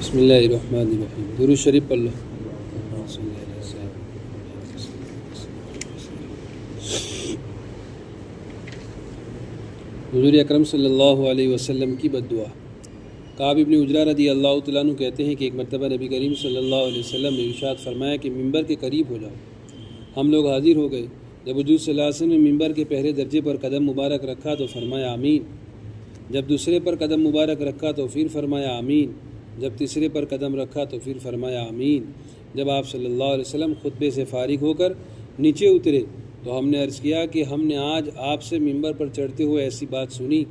بسم اللہ الرحمن الرحیم. درود شریف پڑھ لو. حضور اکرم صلی اللہ علیہ وسلم کی بد دعا. کعب ابن عجرہ رضی اللہ تعالیٰ عنہ کہتے ہیں کہ ایک مرتبہ نبی کریم صلی اللہ علیہ وسلم نے ارشاد فرمایا کہ ممبر کے قریب ہو جاؤ. ہم لوگ حاضر ہو گئے. جب حضور صلی اللہ علیہ وسلم نے ممبر کے پہلے درجے پر قدم مبارک رکھا تو فرمایا آمین. جب دوسرے پر قدم مبارک رکھا تو پھر فرمایا آمین. جب تیسرے پر قدم رکھا تو پھر فرمایا آمین. جب آپ صلی اللہ علیہ وسلم خطبے سے فارغ ہو کر نیچے اترے تو ہم نے عرض کیا کہ ہم نے آج آپ سے ممبر پر چڑھتے ہوئے ایسی بات سنی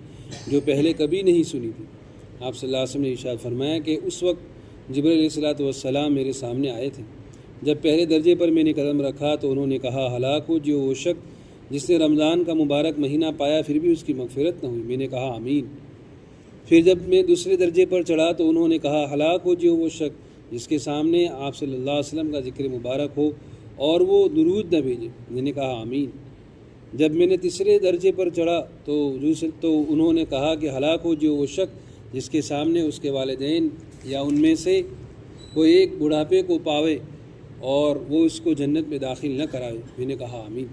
جو پہلے کبھی نہیں سنی تھی. آپ صلی اللہ علیہ وسلم نے ارشاد فرمایا کہ اس وقت جبرائیل علیہ السلام میرے سامنے آئے تھے. جب پہلے درجے پر میں نے قدم رکھا تو انہوں نے کہا ہلاک ہو جو وہ شخص جس نے رمضان کا مبارک مہینہ پایا پھر بھی اس کی مغفرت نہ ہوئی. میں نے کہا آمین. پھر جب میں دوسرے درجے پر چڑھا تو انہوں نے کہا ہلاک ہو جو وہ شخص جس کے سامنے آپ صلی اللہ علیہ وسلم کا ذکر مبارک ہو اور وہ درود نہ بھیجے. میں نے کہا آمین. جب میں نے تیسرے درجے پر چڑھا تو انہوں نے کہا کہ ہلاک ہو جو وہ شخص جس کے سامنے اس کے والدین یا ان میں سے کوئی ایک بڑھاپے کو پاوے اور وہ اس کو جنت میں داخل نہ کرائے. میں نے کہا آمین.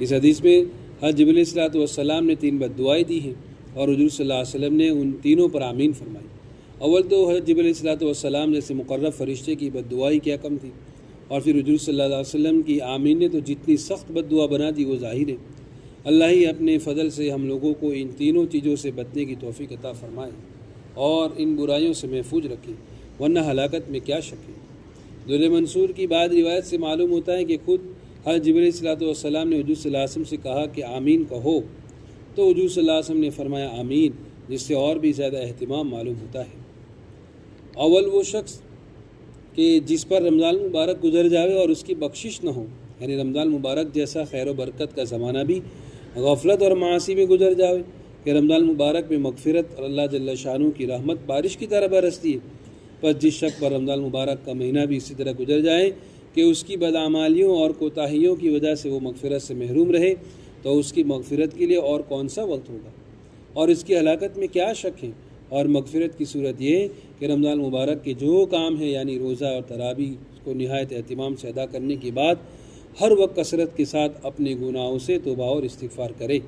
اس حدیث میں حضرت جبرائیل علیہ السلام نے 3 بد دعائیں دی ہیں اور حضور صلی اللہ علیہ وسلم نے ان تینوں پر آمین فرمائی. اول تو حضرت جبرائیل علیہ السلام جیسے مقرب فرشتے کی بد دعائی کیا کم تھی، اور پھر حضور صلی اللہ علیہ وسلم کی آمین نے تو جتنی سخت بد دعا بنا دی وہ ظاہر ہے. اللہ ہی اپنے فضل سے ہم لوگوں کو ان تینوں چیزوں سے بچنے کی توفیق عطا فرمائے اور ان برائیوں سے محفوظ رکھے، ورنہ ہلاکت میں کیا شک ہے. در منصور کی بعد روایت سے معلوم ہوتا ہے کہ خود حضرت جبرائیل علیہ السلام نے حضور صلی اللہ علیہ وسلم سے کہا کہ آمین کہو تو حضور صلی اللہ علیہ وسلم نے فرمایا آمین، جس سے اور بھی زیادہ اہتمام معلوم ہوتا ہے. اول وہ شخص کہ جس پر رمضان مبارک گزر جاوے اور اس کی بخشش نہ ہو، یعنی رمضان مبارک جیسا خیر و برکت کا زمانہ بھی غفلت اور معاصی میں گزر جاوے کہ رمضان مبارک میں مغفرت اور اللہ جل شانہ کی رحمت بارش کی طرح برستی ہے. پس جس شخص پر رمضان مبارک کا مہینہ بھی اسی طرح گزر جائے کہ اس کی بدعمالیوں اور کوتاہیوں کی وجہ سے وہ مغفرت سے محروم رہے تو اس کی مغفرت کے لیے اور کون سا وقت ہوگا، اور اس کی ہلاکت میں کیا شک ہے. اور مغفرت کی صورت یہ کہ رمضان مبارک کے جو کام ہے یعنی روزہ اور تراویح کو نہایت اہتمام سے ادا کرنے کے بعد ہر وقت کثرت کے ساتھ اپنے گناہوں سے توبہ اور استغفار کرے.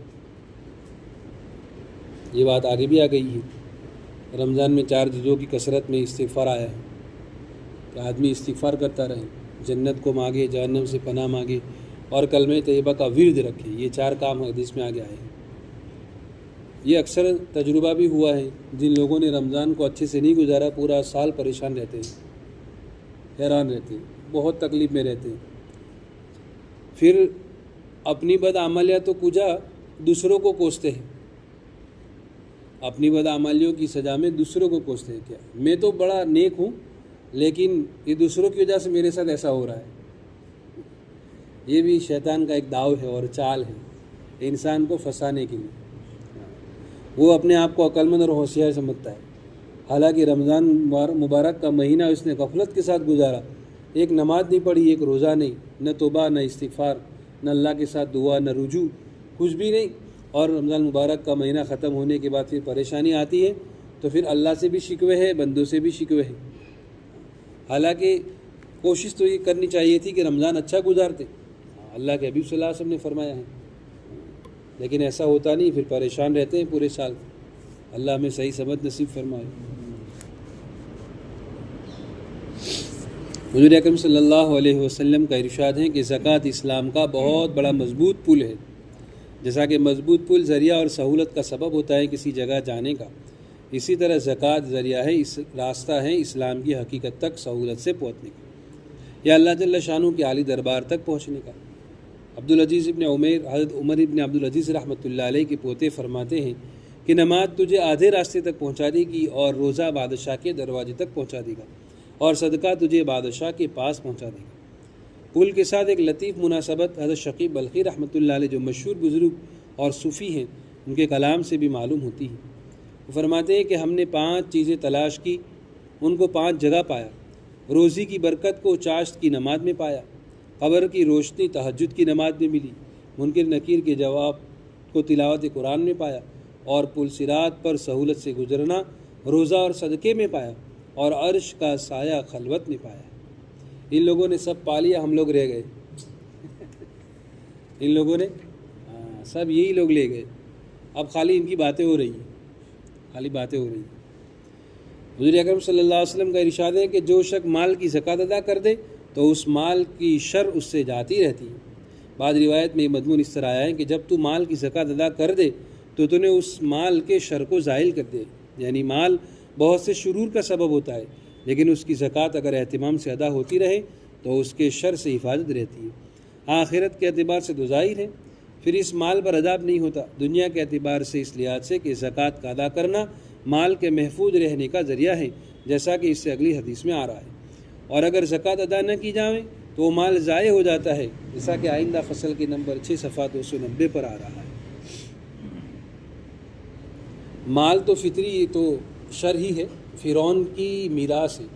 یہ بات آگے بھی آ گئی ہے. رمضان میں 4 جزوں کی کثرت میں استغفار آیا ہے کہ آدمی استغفار کرتا رہے، جنت کو مانگے، جہنم سے پناہ مانگے اور کلمہ طیبہ کا ورد رکھے. یہ 4 کام حدیث میں آگے آئے ہیں. یہ اکثر تجربہ بھی ہوا ہے. جن لوگوں نے رمضان کو اچھے سے نہیں گزارا پورا سال پریشان رہتے ہیں، حیران رہتے ہیں، بہت تکلیف میں رہتے ہیں. پھر اپنی بدعمالیاں تو کجا دوسروں کو کوستے ہیں، اپنی بدعمالیوں کی سزا میں دوسروں کو کوستے ہیں. کیا میں تو بڑا نیک ہوں لیکن یہ دوسروں کی وجہ سے میرے ساتھ ایسا ہو رہا ہے. یہ بھی شیطان کا ایک داؤ ہے اور چال ہے انسان کو پھنسانے کے لیے. وہ اپنے آپ کو عقل مند اور ہوشیار سمجھتا ہے، حالانکہ رمضان مبارک کا مہینہ اس نے غفلت کے ساتھ گزارا. ایک نماز نہیں پڑھی، ایک روزہ نہیں، نہ توبہ نہ استغفار، نہ اللہ کے ساتھ دعا، نہ رجوع، کچھ بھی نہیں. اور رمضان مبارک کا مہینہ ختم ہونے کے بعد پھر پریشانی آتی ہے تو پھر اللہ سے بھی شکوے ہے، بندوں سے بھی شکوے ہے. حالانکہ کوشش تو یہ کرنی چاہیے تھی کہ رمضان اچھا گزارتے، اللہ کے حبیب صلی اللہ علیہ وسلم نے فرمایا ہے، لیکن ایسا ہوتا نہیں. پھر پریشان رہتے ہیں پورے سال. اللہ ہمیں صحیح سمجھ نصیب فرمائے. حضور اکرم صلی اللہ علیہ وسلم کا ارشاد ہے کہ زکوٰۃ اسلام کا بہت بڑا مضبوط پل ہے. جیسا کہ مضبوط پل ذریعہ اور سہولت کا سبب ہوتا ہے کسی جگہ جانے کا، اسی طرح زکوٰۃ ذریعہ ہے، اس راستہ ہے اسلام کی حقیقت تک سہولت سے پہنچنے کا یا اللہ جل شانہ کے عالی دربار تک پہنچنے کا. عبدالعزیز ابن عمیر، حضرت عمر ابن عبدالعزیز رحمۃ اللہ علیہ کے پوتے فرماتے ہیں کہ نماز تجھے آدھے راستے تک پہنچا دے گی اور روزہ بادشاہ کے دروازے تک پہنچا دے گا اور صدقہ تجھے بادشاہ کے پاس پہنچا دے گا. پل کے ساتھ ایک لطیف مناسبت حضرت شقیق بلخی رحمۃ اللہ علیہ جو مشہور بزرگ اور صوفی ہیں ان کے کلام سے بھی معلوم ہوتی ہے. وہ فرماتے ہیں کہ ہم نے 5 چیزیں تلاش کی، ان کو 5 جگہ پایا. روزی کی برکت کو چاشت کی نماز میں پایا، قبر کی روشنی تہجد کی نماز میں ملی، منکر نکیر کے جواب کو تلاوت قرآن میں پایا، اور پل صراط پر سہولت سے گزرنا روزہ اور صدقے میں پایا. اور عرش کا سایہ خلوت نے پایا۔ ان لوگوں نے سب پا لیا، ہم لوگ رہ گئے۔ ان لوگوں نے سب یہی لوگ لے گئے، اب خالی ان کی باتیں ہو رہی ہیں، خالی باتیں ہو رہی ہیں۔ حضور اکرم صلی اللہ علیہ وسلم کا ارشاد ہے کہ جو شخص مال کی زکوٰۃ ادا کر دے تو اس مال کی شر اس سے جاتی رہتی ہے۔ بعض روایت میں یہ مضمون اس طرح آیا ہے کہ جب تو مال کی زکوٰۃ ادا کر دے تو نے اس مال کے شر کو زائل کر دے، یعنی مال بہت سے شرور کا سبب ہوتا ہے، لیکن اس کی زکوٰۃ اگر اہتمام سے ادا ہوتی رہے تو اس کے شر سے حفاظت رہتی ہے۔ آخرت کے اعتبار سے تو ظاہر ہے، پھر اس مال پر عذاب نہیں ہوتا۔ دنیا کے اعتبار سے اس لحاظ سے کہ زکوٰۃ کا ادا کرنا مال کے محفوظ رہنے کا ذریعہ ہے، جیسا کہ اس سے اگلی حدیث میں آ رہا ہے۔ اور اگر زکوٰۃ ادا نہ کی جائے تو وہ مال ضائع ہو جاتا ہے، جیسا کہ آئندہ فصل کے نمبر 6 صفحہ 290 پر آ رہا ہے۔ مال تو فطری تو شر ہی ہے، فرعون کی میراث ہے،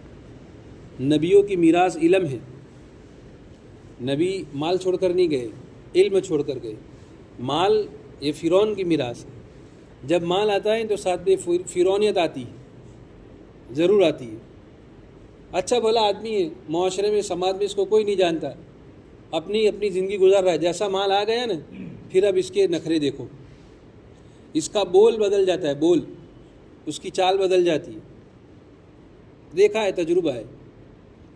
نبیوں کی میراث علم ہے۔ نبی مال چھوڑ کر نہیں گئے، علم چھوڑ کر گئے۔ مال یہ فرعون کی میراث ہے، جب مال آتا ہے تو ساتھ میں فرعونیت آتی ہے، ضرور آتی ہے۔ اچھا بھلا آدمی ہے، معاشرے میں سماج میں اس کو کوئی نہیں جانتا، اپنی زندگی گزار رہا ہے، جیسا مال آ گیا نا پھر اب اس کے نخرے دیکھو، اس کا بول بدل جاتا ہے، بول اس کی چال بدل جاتی ہے، دیکھا ہے، تجربہ ہے،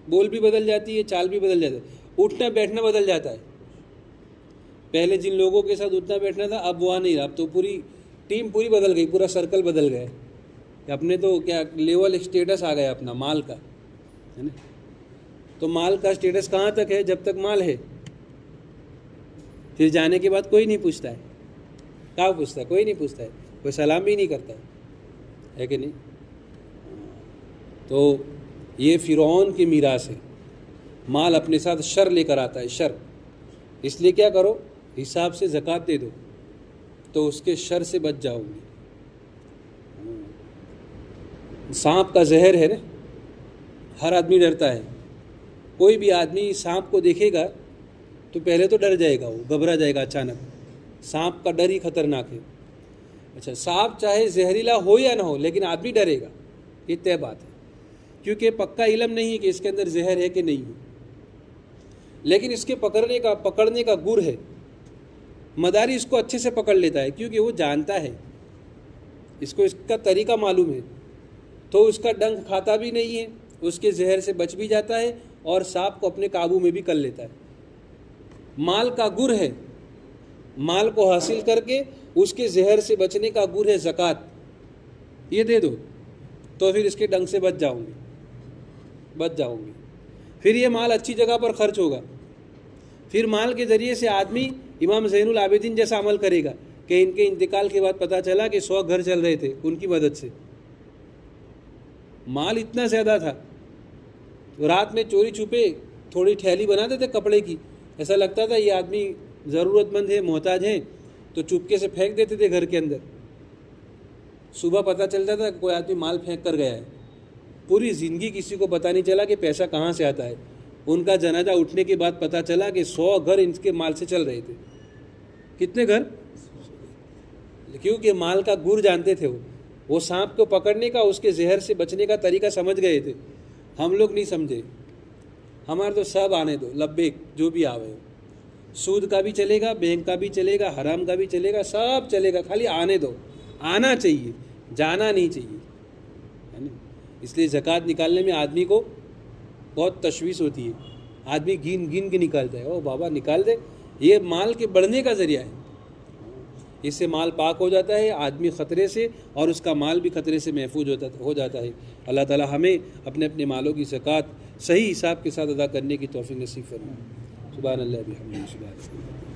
بول بھی بدل جاتی ہے، چال بھی بدل جاتا ہے، اٹھنا بیٹھنا بدل جاتا ہے۔ پہلے جن لوگوں کے ساتھ اٹھنا بیٹھنا تھا اب وہ نہیں رہا، اب تو پوری ٹیم پوری بدل گئی، پورا سرکل بدل گئے، اپنے تو کیا لیول اسٹیٹس آ گیا اپنا مال کا، ہے نا؟ تو مال کا اسٹیٹس کہاں تک ہے؟ جب تک مال ہے، پھر جانے کے بعد کوئی نہیں پوچھتا ہے، کہاں پوچھتا ہے؟ کوئی نہیں پوچھتا ہے، کوئی سلام بھی نہیں کرتا ہے کہ نہیں؟ تو یہ فرعون کی میراث ہے، مال اپنے ساتھ شر لے کر آتا ہے، شر۔ اس لیے کیا کرو، حساب سے زکوٰۃ دے دو تو اس کے شر سے بچ جاؤ گے۔ سانپ کا زہر ہے نا، ہر آدمی ڈرتا ہے، کوئی بھی آدمی سانپ کو دیکھے گا تو پہلے تو ڈر جائے گا، وہ گھبرا جائے گا اچانک، سانپ کا ڈر ہی خطرناک ہے۔ اچھا سانپ چاہے زہریلا ہو یا نہ ہو لیکن آدمی ڈرے گا، یہ طے بات ہے، کیونکہ پکا علم نہیں ہے کہ اس کے اندر زہر ہے کہ نہیں ہے، لیکن اس کے پکڑنے کا گر ہے، مداری اس کو اچھے سے پکڑ لیتا ہے کیونکہ وہ جانتا ہے، اس کو اس کا طریقہ معلوم ہے، تو اس کا ڈنک کھاتا بھی نہیں ہے، اس کے زہر سے بچ بھی جاتا ہے اور سانپ کو اپنے قابو میں بھی کر لیتا ہے۔ مال کا گر ہے، مال کو حاصل کر کے اس کے زہر سے بچنے کا گر ہے زکوٰۃ، یہ دے دو تو پھر اس کے ڈنک سے بچ جاؤں گے، پھر یہ مال اچھی جگہ پر خرچ ہوگا، پھر مال کے ذریعے سے آدمی امام زین العابدین جیسا عمل کرے گا کہ ان کے انتقال کے بعد پتہ چلا کہ 100 گھر چل رہے تھے ان کی مدد سے، مال اتنا زیادہ تھا، رات میں چوری چھپے تھوڑی تھیلی بناتے تھے کپڑے کی، ایسا لگتا تھا یہ آدمی ضرورت مند ہے، محتاج ہیں، تو چپکے سے پھینک دیتے تھے گھر کے اندر، صبح پتہ چلتا تھا کہ کوئی آدمی مال پھینک کر گیا ہے، پوری زندگی کسی کو پتہ نہیں چلا کہ پیسہ کہاں سے آتا ہے، ان کا جنازہ اٹھنے کے بعد پتہ چلا کہ 100 گھر ان کے مال سے چل رہے تھے۔ کتنے گھر؟ کیونکہ مال کا گر جانتے تھے، وہ سانپ کو پکڑنے کا، اس کے زہر سے بچنے کا طریقہ سمجھ گئے تھے، ہم لوگ نہیں سمجھے، ہمارے تو سب آنے دو، لبیک جو بھی آوے، سود کا بھی چلے گا، بینک کا بھی چلے گا، حرام کا بھی چلے گا، سب چلے گا، خالی آنے دو، آنا چاہیے، جانا نہیں چاہیے، ہے نا؟ اس لیے زکوٰۃ نکالنے میں آدمی کو بہت تشویش ہوتی ہے، آدمی گن کے نکالتا ہے، او بابا نکال دے، یہ مال کے بڑھنے کا ذریعہ ہے، اس سے مال پاک ہو جاتا ہے، آدمی خطرے سے اور اس کا مال بھی خطرے سے محفوظ ہو جاتا ہے۔ اللہ تعالی ہمیں اپنے اپنے مالوں کی زکوٰۃ صحیح حساب کے ساتھ ادا کرنے کی توفیق نصیب فرمائے۔ سبحان اللہ بحمدہ، سبحان اللہ۔